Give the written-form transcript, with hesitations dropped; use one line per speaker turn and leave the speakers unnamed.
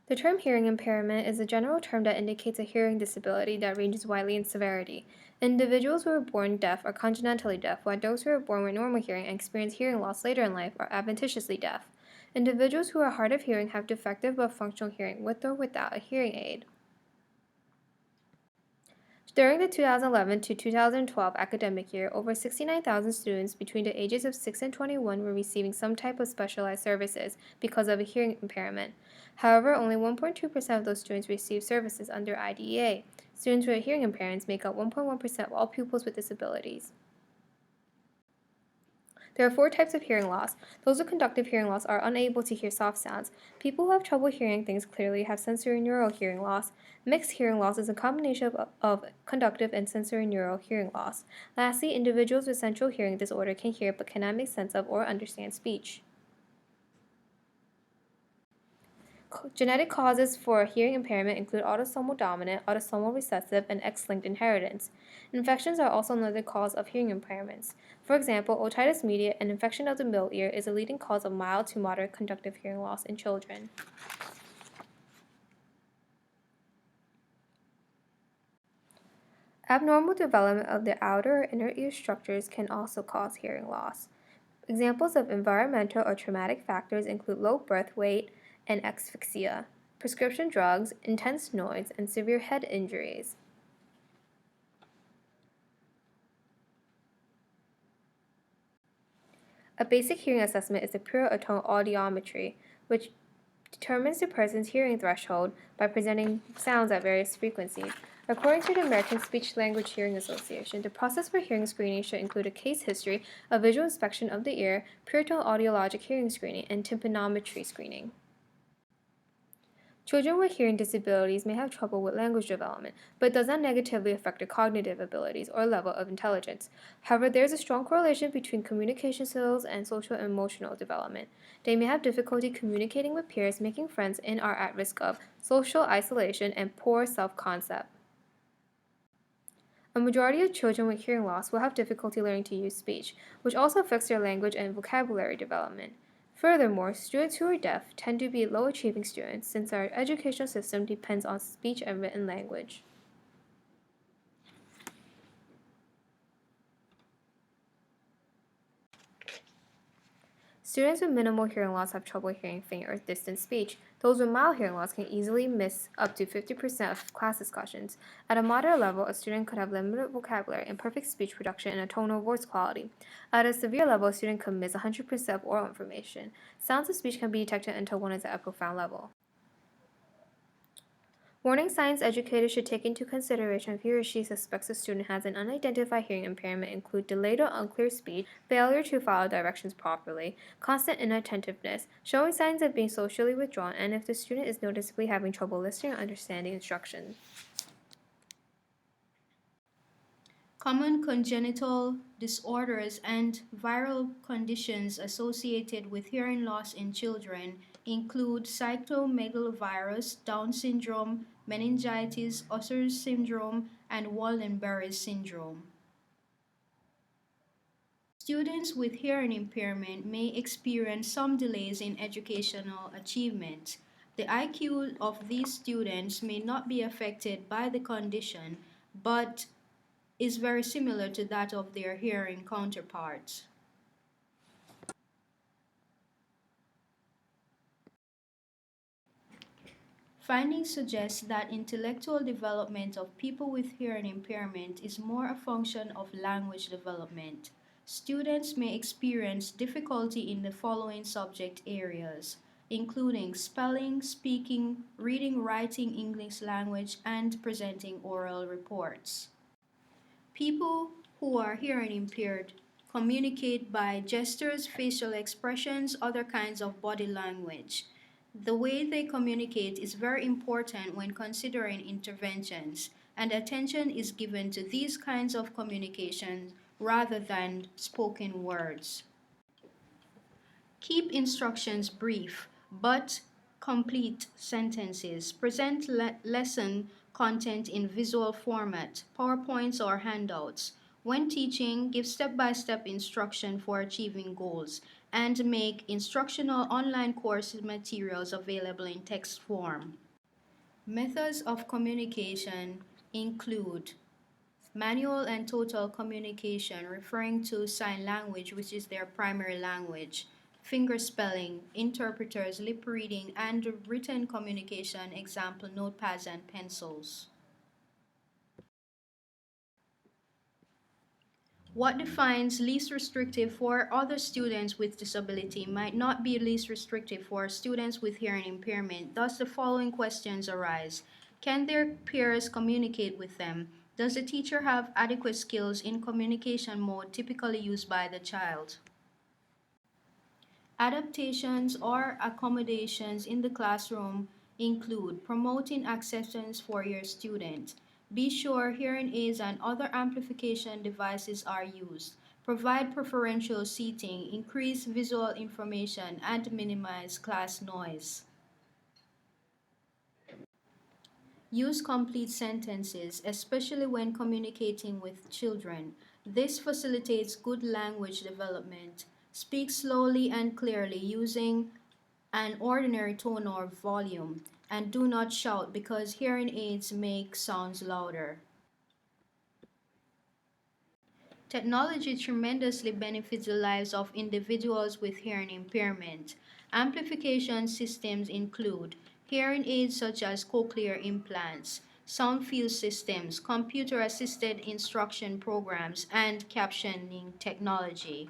The term hearing impairment is a general term that indicates a hearing disability that ranges widely in severity. Individuals who are born deaf are congenitally deaf, while those who are born with normal hearing and experience hearing loss later in life are adventitiously deaf. Individuals who are hard of hearing have defective but functional hearing with or without a hearing aid. During the 2011 to 2012 academic year, over 69,000 students between the ages of 6 and 21 were receiving some type of specialized services because of a hearing impairment. However, only 1.2% of those students received services under IDEA. Students with hearing impairments make up 1.1% of all pupils with disabilities. There are 4 types of hearing loss. Those with conductive hearing loss are unable to hear soft sounds. People who have trouble hearing things clearly have sensorineural hearing loss. Mixed hearing loss is a combination of conductive and sensorineural hearing loss. Lastly, individuals with central hearing disorder can hear but cannot make sense of or understand speech. Genetic causes for hearing impairment include autosomal dominant, autosomal recessive, and X-linked inheritance. Infections are also another cause of hearing impairments. For example, otitis media, an infection of the middle ear, is a leading cause of mild to moderate conductive hearing loss in children. Abnormal development of the outer or inner ear structures can also cause hearing loss. Examples of environmental or traumatic factors include low birth weight and asphyxia, prescription drugs, intense noise, and severe head injuries. A basic hearing assessment is the pure tone audiometry, which determines the person's hearing threshold by presenting sounds at various frequencies. According to the American Speech Language Hearing Association, the process for hearing screening should include a case history, a visual inspection of the ear, pure tone audiologic hearing screening, and tympanometry screening. Children with hearing disabilities may have trouble with language development, but it does not negatively affect their cognitive abilities or level of intelligence. However, there is a strong correlation between communication skills and social and emotional development. They may have difficulty communicating with peers, making friends, and are at risk of social isolation and poor self-concept. A majority of children with hearing loss will have difficulty learning to use speech, which also affects their language and vocabulary development. Furthermore, students who are deaf tend to be low-achieving students since our educational system depends on speech and written language. Students with minimal hearing loss have trouble hearing faint or distant speech. Those with mild hearing loss can easily miss up to 50% of class discussions. At a moderate level, a student could have limited vocabulary, imperfect speech production, and a tonal voice quality. At a severe level, a student could miss 100% of oral information. Sounds of speech can be detected until one is at a profound level. Warning signs educators should take into consideration if he or she suspects a student has an unidentified hearing impairment include delayed or unclear speech, failure to follow directions properly, constant inattentiveness, showing signs of being socially withdrawn, and if the student is noticeably having trouble listening or understanding instructions.
Common congenital disorders and viral conditions associated with hearing loss in children include cytomegalovirus, Down syndrome, meningitis, Usher's syndrome, and Waldenberry syndrome. Students with hearing impairment may experience some delays in educational achievement. The IQ of these students may not be affected by the condition, but is very similar to that of their hearing counterparts. Findings suggest that intellectual development of people with hearing impairment is more a function of language development. Students may experience difficulty in the following subject areas, including spelling, speaking, reading, writing English language, and presenting oral reports. People who are hearing impaired communicate by gestures, facial expressions, other kinds of body language. The way they communicate is very important when considering interventions, and attention is given to these kinds of communication rather than spoken words. Keep instructions brief, but complete sentences. Present lesson content in visual format, PowerPoints or handouts. When teaching, give step-by-step instruction for achieving goals. and make instructional online course materials available in text form. Methods of communication include manual and total communication, referring to sign language, which is their primary language, finger spelling, interpreters, lip reading, and written communication, example, notepads and pencils. What defines least restrictive for other students with disability might not be least restrictive for students with hearing impairment. Thus, the following questions arise. Can their peers communicate with them? Does the teacher have adequate skills in communication mode typically used by the child? Adaptations or accommodations in the classroom include promoting acceptance for your student. Be sure hearing aids and other amplification devices are used. Provide preferential seating, increase visual information, and minimize class noise. Use complete sentences, especially when communicating with children. This facilitates good language development. Speak slowly and clearly using an ordinary tone or volume, and do not shout because hearing aids make sounds louder. Technology tremendously benefits the lives of individuals with hearing impairment. Amplification systems include hearing aids such as cochlear implants, sound field systems, computer assisted instruction programs, and captioning technology.